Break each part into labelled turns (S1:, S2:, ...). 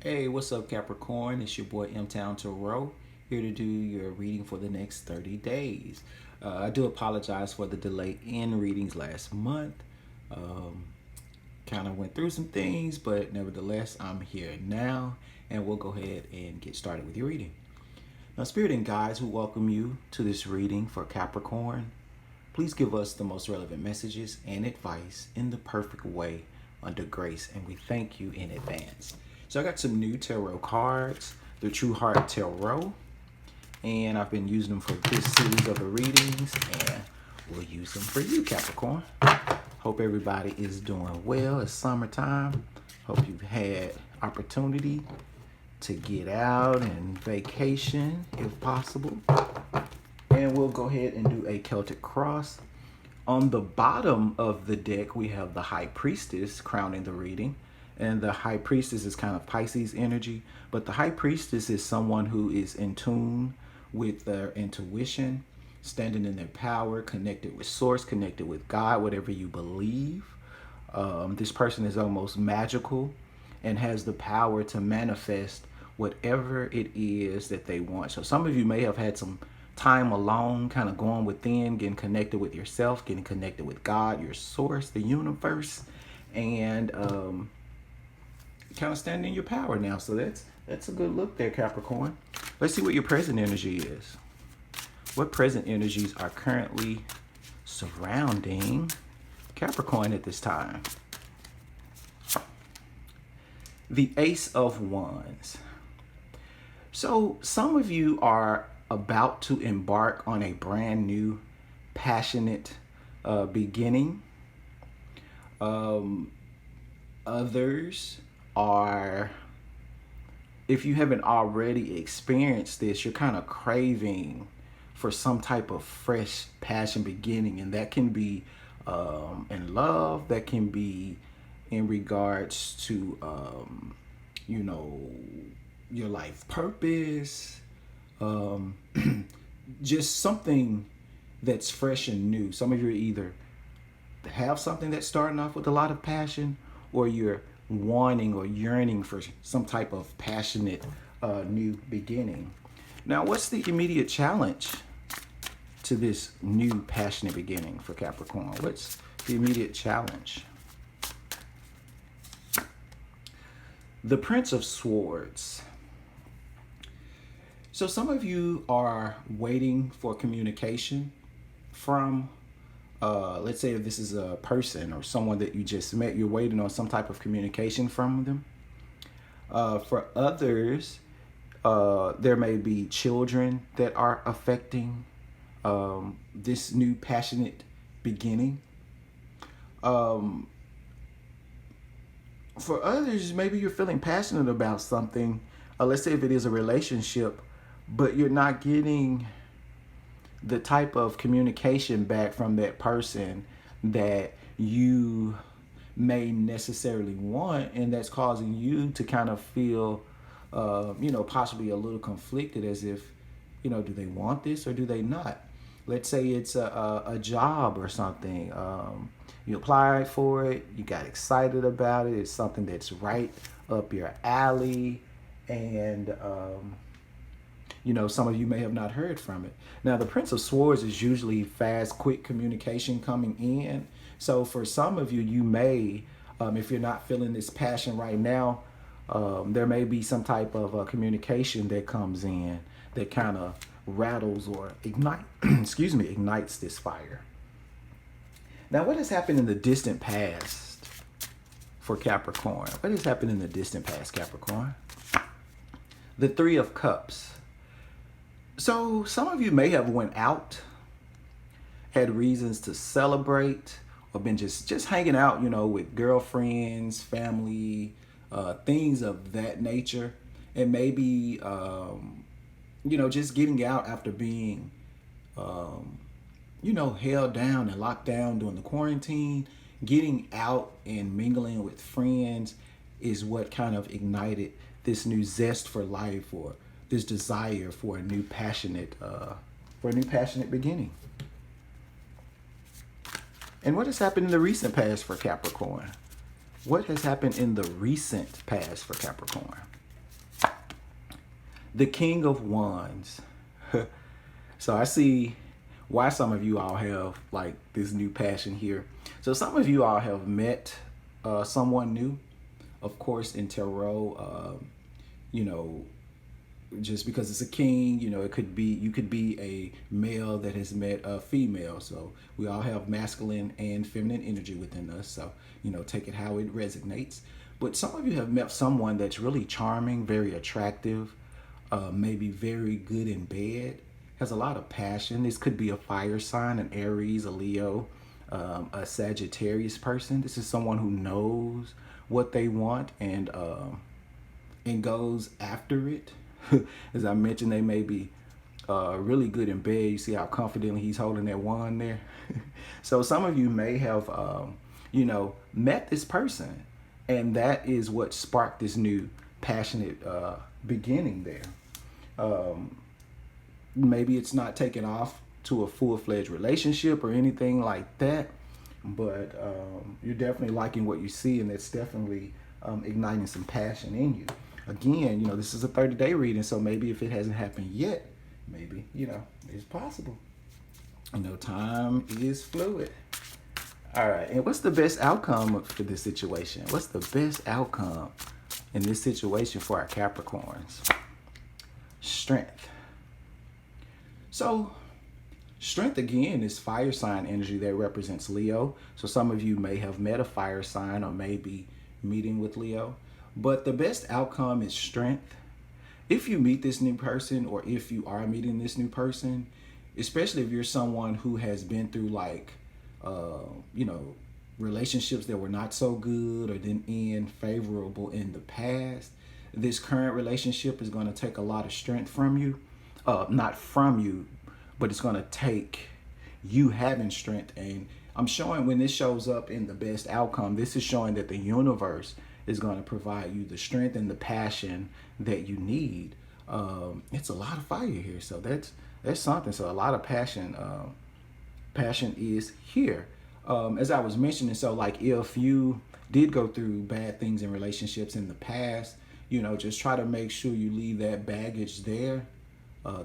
S1: Hey, what's up, Capricorn? It's your boy MTownTarot here to do your reading for the next 30 days. I do apologize for the delay in readings last month. Um, kind of went through some things, but nevertheless, I'm here now, and we'll go ahead and get started with your reading. Now, Spirit and guides, we welcome you to this reading for Capricorn. Please give us the most relevant messages and advice in the perfect way under grace, and we thank you in advance. So I got some new tarot cards, the True Heart Tarot, and I've been using them for this series of the readings, and we'll use them for you, Capricorn. Hope everybody is doing well. It's summertime. Hope you've had opportunity to get out and vacation if possible. And we'll go ahead and do a Celtic cross. On the bottom of the deck, we have the High Priestess crowning the reading. And the High Priestess is kind of Pisces energy. But the High Priestess is someone who is in tune with their intuition, standing in their power, connected with Source, connected with God, whatever you believe. This person is almost magical and has the power to manifest whatever it is that they want. So some of you may have had some time alone, kind of going within, getting connected with yourself, getting connected with God, your source, the universe, and kind of standing in your power now. So that's a good look there, Capricorn. Let's see what your present energy is. What present energies are currently surrounding Capricorn at this time? The Ace of Wands. So some of you are about to embark on a brand new, passionate beginning. Others are, if you haven't already experienced this, you're kind of craving for some type of fresh passion beginning. And that can be in love, that can be in regards to, your life purpose, just something that's fresh and new. Some of you either have something that's starting off with a lot of passion, or you're wanting or yearning for some type of passionate new beginning. Now, what's the immediate challenge to this new passionate beginning for Capricorn? What's the immediate challenge? The Prince of Swords. So some of you are waiting for communication from, let's say if this is a person or someone that you just met, you're waiting on some type of communication from them. For others, there may be children that are affecting this new passionate beginning. For others, maybe you're feeling passionate about something. Let's say if it is a relationship, but you're not getting the type of communication back from that person that you may necessarily want, and that's causing you to kind of feel, possibly a little conflicted, as if, do they want this or do they not? Let's say it's a job or something. You applied for it, you got excited about it, it's something that's right up your alley, and some of you may have not heard from it. Now, the Prince of Swords is usually fast, quick communication coming in. So for some of you, you may, if you're not feeling this passion right now, there may be some type of communication that comes in that kind of rattles or ignites this fire. Now, what has happened in the distant past for Capricorn? What has happened in the distant past, Capricorn? The Three of Cups. So some of you may have went out, had reasons to celebrate, or been just hanging out, with girlfriends, family, things of that nature. And maybe, just getting out after being, held down and locked down during the quarantine. Getting out and mingling with friends is what kind of ignited this new zest for life, or this desire for a new passionate beginning. And what has happened in the recent past for Capricorn? What has happened in the recent past for Capricorn? The King of Wands. So I see why some of you all have like this new passion here. So some of you all have met someone new. Of course, in tarot, you know, just because it's a king, you know, it could be, you could be a male that has met a female. So we all have masculine and feminine energy within us. So, you know, take it how it resonates. But some of you have met someone that's really charming, very attractive, maybe very good in bed, has a lot of passion. This could be a fire sign, an Aries, a Leo, a Sagittarius person. This is someone who knows what they want and goes after it. As I mentioned, they may be really good in bed. You see how confidently he's holding that wand there. So some of you may have, you know, met this person, and that is what sparked this new passionate beginning there. Maybe it's not taken off to a full-fledged relationship or anything like that, but you're definitely liking what you see, and it's definitely igniting some passion in you. Again, you know, this is a 30-day reading, so maybe if it hasn't happened yet, maybe, you know, it's possible. You know, time is fluid. All right, and what's the best outcome for this situation? What's the best outcome in this situation for our Capricorns? Strength. So, strength again is fire sign energy that represents Leo. So some of you may have met a fire sign or may be meeting with Leo. But the best outcome is strength. If you meet this new person, or if you are meeting this new person, especially if you're someone who has been through like, you know, relationships that were not so good or didn't end favorable in the past, this current relationship is going to take a lot of strength from you. Not from you, but it's going to take you having strength. And I'm showing, when this shows up in the best outcome, this is showing that the universe is going to provide you the strength and the passion that you need. It's a lot of fire here, so that's something. So a lot of passion is here. As I was mentioning, so like if you did go through bad things in relationships in the past, you know, just try to make sure you leave that baggage there.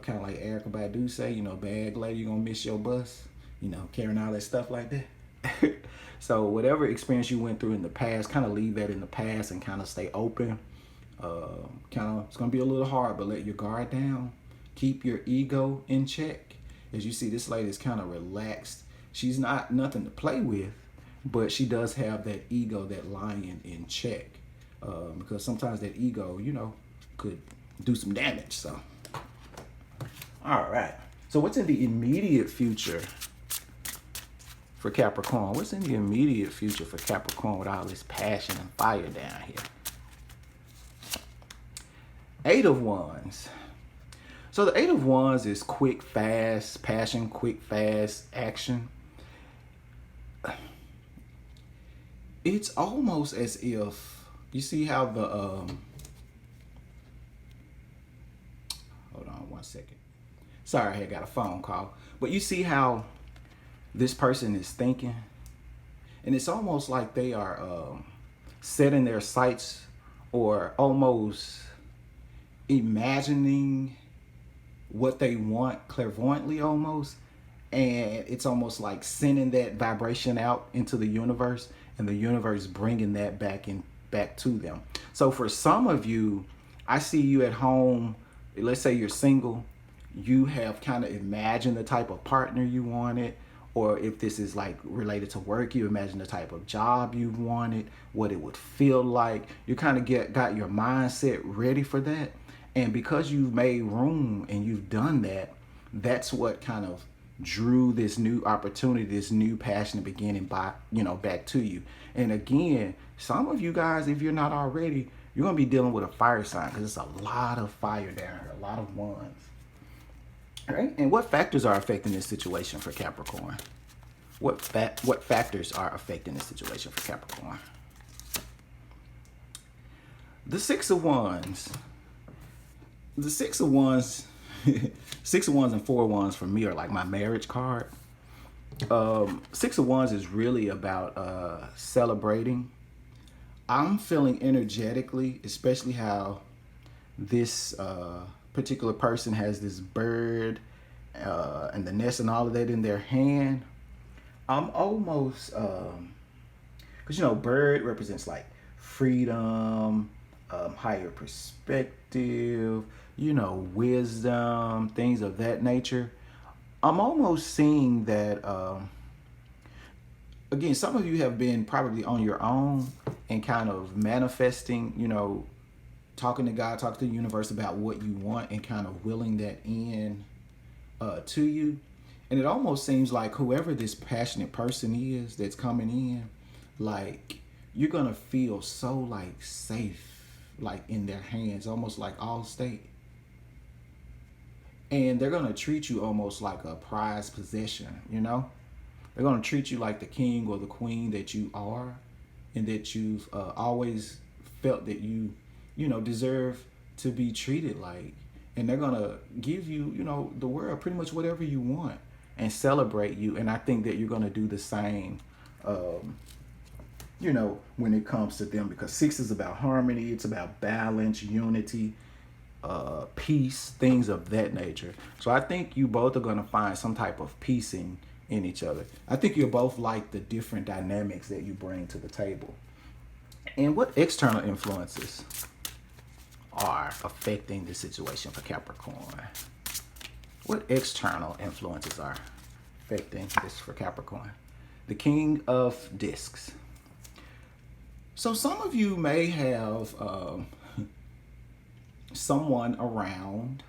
S1: Kind of like Erykah Badu say, you know, bag lady, you're gonna miss your bus, you know, carrying all that stuff like that. So whatever experience you went through in the past, kind of leave that in the past and kind of stay open. It's gonna be a little hard, but let your guard down. Keep your ego in check. As you see, this lady is kind of relaxed. She's not nothing to play with, but she does have that ego, that lion in check. Because sometimes that ego, you know, could do some damage, so. All right. So what's in the immediate future for Capricorn? What's in the immediate future for Capricorn with all this passion and fire down here? 8 of Wands. So the 8 of Wands is quick, fast, passion, quick, fast action. It's almost as if, you see how the, hold on one second. Sorry, I had got a phone call. But you see how this person is thinking? And it's almost like they are setting their sights, or almost imagining what they want clairvoyantly almost. And it's almost like sending that vibration out into the universe, and the universe bringing that back to them. So for some of you, I see you at home. Let's say you're single. You have kind of imagined the type of partner you wanted, or if this is like related to work, you imagine the type of job you wanted, what it would feel like. You kind of got your mindset ready for that. And because you've made room and you've done that, that's what kind of drew this new opportunity, this new passionate beginning back to you. And again, some of you guys, if you're not already, you're going to be dealing with a fire sign, because it's a lot of fire down here, a lot of wands. All right, and what factors are affecting this situation for Capricorn? What factors are affecting this situation for Capricorn? The 6 of Wands. The 6 of Wands, 6 of Wands and 4 of Wands for me are like my marriage card. 6 of Wands is really about celebrating. I'm feeling energetically, especially how this particular person has this bird and the nest and all of that in their hand, I'm almost, because bird represents like freedom, higher perspective, wisdom, things of that nature. I'm almost seeing that, again, some of you have been probably on your own and kind of manifesting, talking to God, talking to the universe about what you want and kind of willing that in to you. And it almost seems like whoever this passionate person is that's coming in, like you're going to feel so like safe, like in their hands, almost like all state. And they're going to treat you almost like a prized possession, They're going to treat you like the king or the queen that you are, and that you've always felt that you deserve to be treated like. And they're going to give you, the world, pretty much whatever you want, and celebrate you. And I think that you're going to do the same, when it comes to them, because 6 is about harmony. It's about balance, unity, peace, things of that nature. So I think you both are going to find some type of peace in each other. I think you're both like the different dynamics that you bring to the table. And what external influences are affecting the situation for Capricorn? What external influences are affecting this for Capricorn? The King of Discs. So some of you may have someone around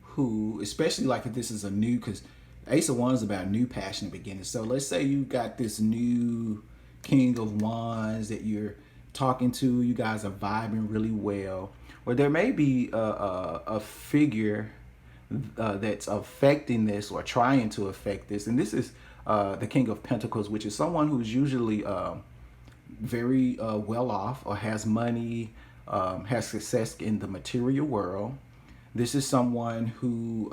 S1: who, especially like if this is a new, because Ace of Wands is about new passionate beginnings. So let's say you got this new King of Wands that you're talking to. You guys are vibing really well. Or there may be a figure that's affecting this or trying to affect this. And this is the King of Pentacles, which is someone who's usually very well off or has money, has success in the material world. This is someone who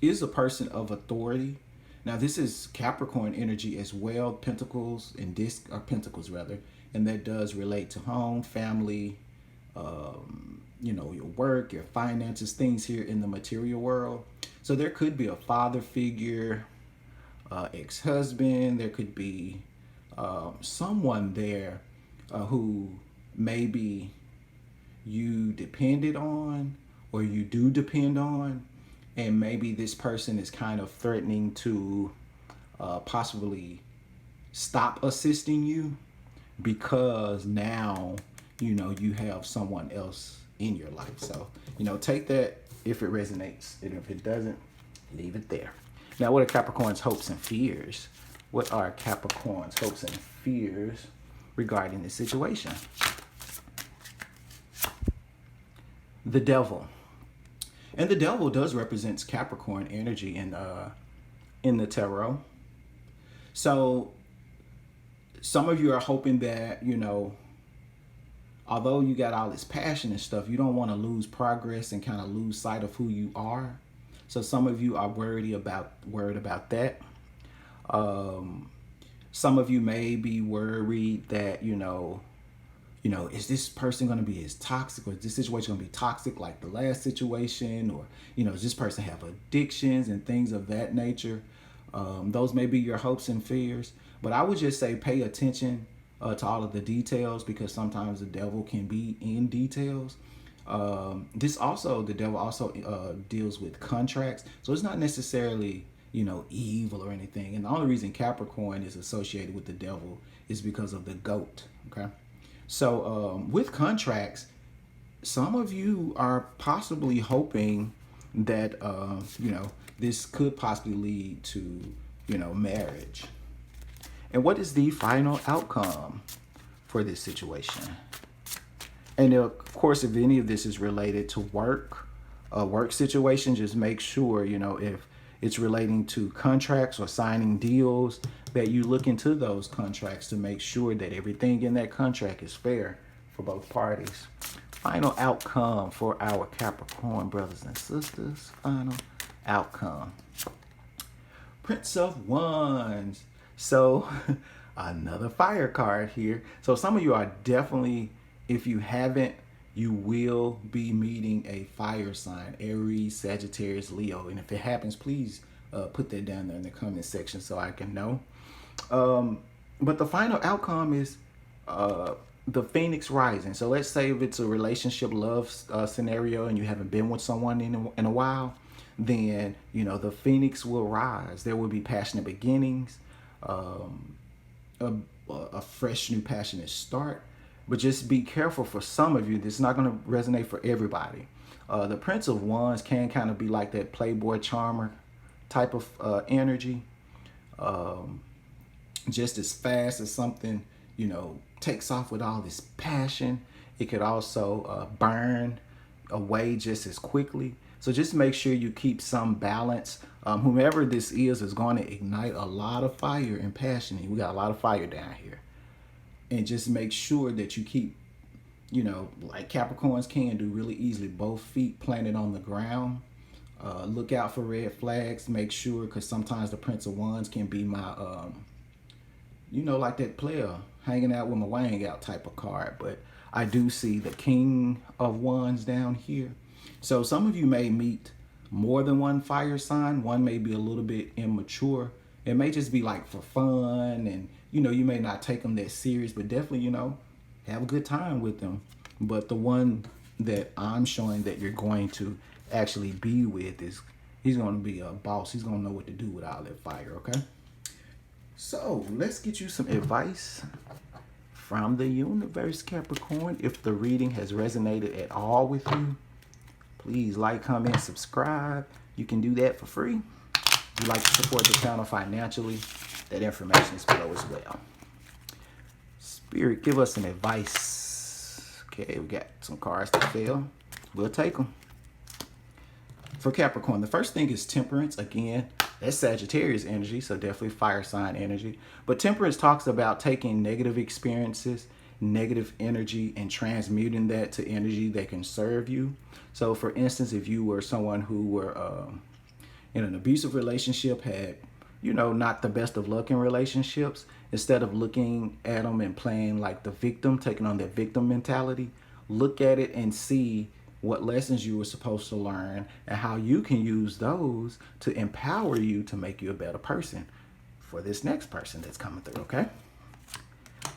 S1: is a person of authority. Now, this is Capricorn energy as well. Pentacles and disc, or Pentacles rather, and that does relate to home, family, your work, your finances, things here in the material world. So there could be a father figure, ex-husband. There could be someone there who maybe you depended on or you do depend on, and maybe this person is kind of threatening to possibly stop assisting you because now you have someone else in your life. So take that if it resonates, and if it doesn't, leave it there. Now, what are Capricorn's hopes and fears? What are Capricorn's hopes and fears regarding this situation? The Devil. And the Devil does represent Capricorn energy in the tarot. So some of you are hoping that, although you got all this passion and stuff, you don't want to lose progress and kind of lose sight of who you are. So some of you are worried about that. Some of you may be worried that, is this person going to be as toxic, or is this situation going to be toxic like the last situation? Or, does this person have addictions and things of that nature? Those may be your hopes and fears. But I would just say pay attention to all of the details, because sometimes the devil can be in details. The devil also deals with contracts. So it's not necessarily, evil or anything. And the only reason Capricorn is associated with the devil is because of the goat. Okay. So with contracts, some of you are possibly hoping that, this could possibly lead to, marriage. And what is the final outcome for this situation? And of course, if any of this is related to work situation, just make sure, if it's relating to contracts or signing deals, that you look into those contracts to make sure that everything in that contract is fair for both parties. Final outcome for our Capricorn brothers and sisters. Final outcome. Prince of Wands. So another fire card here. So some of you are definitely, if you haven't you will be meeting a fire sign, Aries, Sagittarius, Leo. And if it happens, please put that down there in the comment section so I can know. But the final outcome is the Phoenix rising. So let's say if it's a relationship love scenario and you haven't been with someone in a while, then the Phoenix will rise. There will be passionate beginnings, a fresh new passionate start. But just be careful for some of you. This is not going to resonate for everybody. The Prince of Wands can kind of be like that playboy charmer type of energy. Just as fast as something, takes off with all this passion, it could also burn away just as quickly. So just make sure you keep some balance. Whomever this is going to ignite a lot of fire and passion. We got a lot of fire down here. And just make sure that you keep, like Capricorns can do really easily, both feet planted on the ground. Look out for red flags. Make sure, because sometimes the Prince of Wands can be my, like that player hanging out with my wang out type of card. But I do see the King of Wands down here. So some of you may meet more than one fire sign. One may be a little bit immature. It may just be like for fun, and you may not take them that serious, but definitely have a good time with them. But the one that I'm showing that you're going to actually be with he's going to be a boss. He's going to know what to do with all that fire. Okay, so let's get you some advice from the universe, Capricorn. If the reading has resonated at all with you, please like, comment, subscribe. You can do that for free. If you'd like to support the channel financially, that information is below as well. Spirit, give us some advice. Okay, we got some cards to fill. We'll take them. For Capricorn, the first thing is temperance. Again, that's Sagittarius energy, so definitely fire sign energy. But temperance talks about taking negative experiences, negative energy, and transmuting that to energy that can serve you. So for instance, if you were someone who were in an abusive relationship, had not the best of luck in relationships, instead of looking at them and playing like the victim, taking on that victim mentality, look at it and see what lessons you were supposed to learn and how you can use those to empower you to make you a better person for this next person that's coming through. Okay,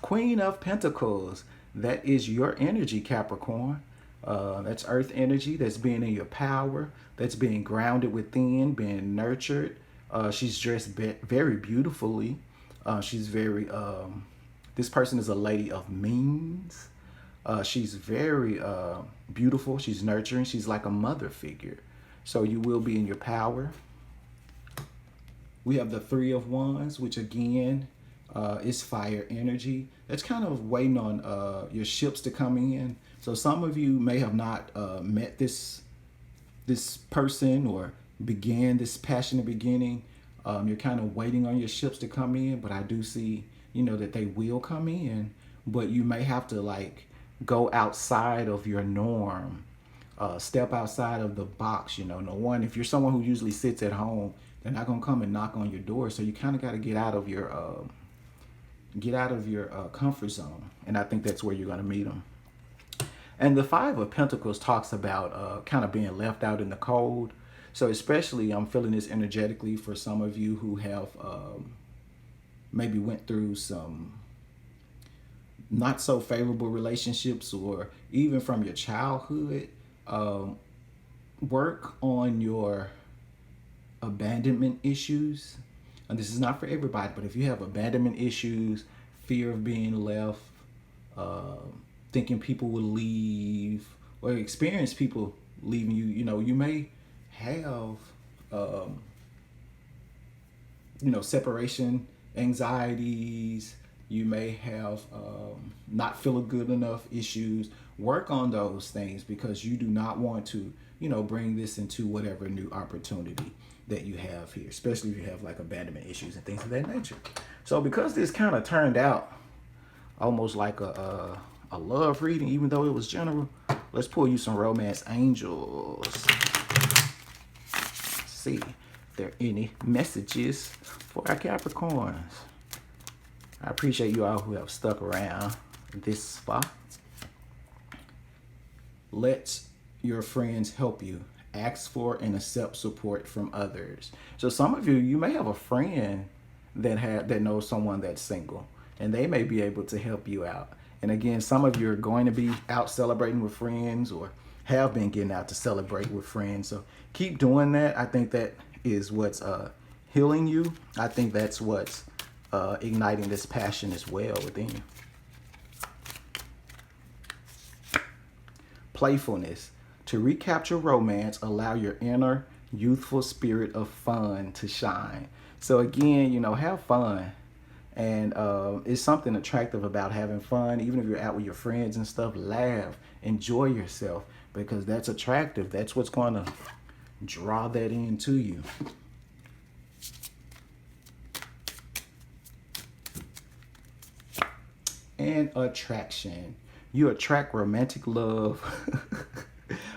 S1: Queen of Pentacles, that is your energy, Capricorn. That's earth energy. That's being in your power. That's being grounded within, being nurtured. She's dressed very beautifully. She's very, this person is a lady of means. She's very beautiful. She's nurturing. She's like a mother figure. So you will be in your power. We have the Three of Wands, which again is fire energy. That's kind of waiting on your ships to come in. So some of you may have not met this person or began this passionate beginning. You're kind of waiting on your ships to come in, but I do see, that they will come in, but you may have to like go outside of your norm, step outside of the box. No one, if you're someone who usually sits at home, they're not going to come and knock on your door. So you kind of got to get out of your comfort zone. And I think that's where you're going to meet them. And the Five of Pentacles talks about kind of being left out in the cold. So especially I'm feeling this energetically for some of you who have maybe went through some not so favorable relationships, or even from your childhood. Work on your abandonment issues. And this is not for everybody, but if you have abandonment issues, fear of being left, thinking people will leave, or experience people leaving you, you may have separation anxieties. You may have not feeling good enough issues. Work on those things, because you do not want to bring this into whatever new opportunity that you have here, especially if you have like abandonment issues and things of that nature. So because this kind of turned out almost like a love reading, even though it was general, let's pull you some romance angels. See if there are any messages for our Capricorns. I appreciate you all who have stuck around this spot. Let your friends help you. Ask for and accept support from others. So some of you, you may have a friend that knows someone that's single, and they may be able to help you out. And again, some of you are going to be out celebrating with friends, or have been getting out to celebrate with friends. So keep doing that. I think that is what's healing you. I think that's what's igniting this passion as well within you. Playfulness. To recapture romance, allow your inner youthful spirit of fun to shine. So again, have fun. And it's something attractive about having fun. Even if you're out with your friends and stuff, laugh, enjoy yourself, because that's attractive. That's what's going to draw that into you. And attraction. You attract romantic love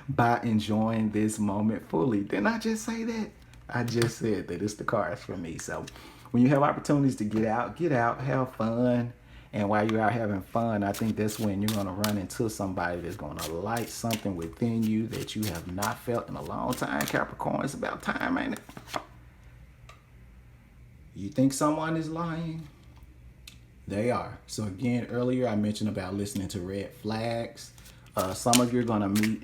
S1: by enjoying this moment fully. Didn't I just say that? I just said that. It's the cards for me. So when you have opportunities to get out, have fun. And while you're out having fun, I think that's when you're going to run into somebody that's going to light something within you that you have not felt in a long time, Capricorn. It's about time, ain't it? You think someone is lying? They are. So again, earlier I mentioned about listening to red flags. Some of you are going to meet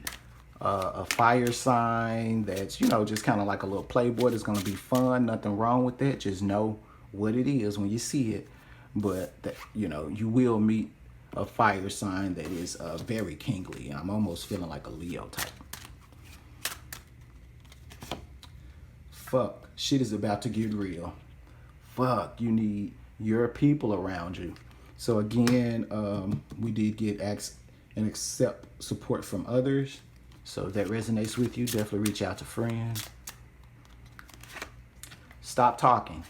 S1: a fire sign that's, just kind of like a little playboy. That's going to be fun. Nothing wrong with that. Just know what it is when you see it. But, you will meet a fire sign that is very kingly. I'm almost feeling like a Leo type. Fuck. Shit is about to get real. Fuck. You need your people around you. So again, we did get ask and accept support from others. So if that resonates with you, definitely reach out to friends. Stop talking.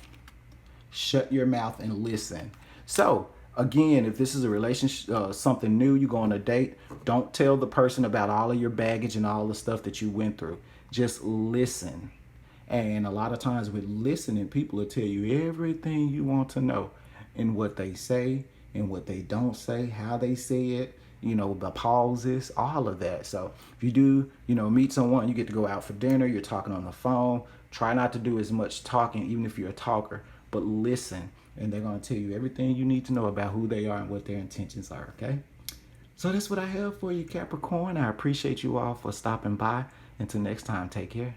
S1: Shut your mouth and listen. So again, if this is a relationship, something new, you go on a date, don't tell the person about all of your baggage and all the stuff that you went through. Just listen. And a lot of times with listening, people will tell you everything you want to know, and what they say and what they don't say, how they say it, the pauses, all of that. So if you do, meet someone, you get to go out for dinner, you're talking on the phone, try not to do as much talking, even if you're a talker, but listen. And they're going to tell you everything you need to know about who they are and what their intentions are, okay? So that's what I have for you, Capricorn. I appreciate you all for stopping by. Until next time, take care.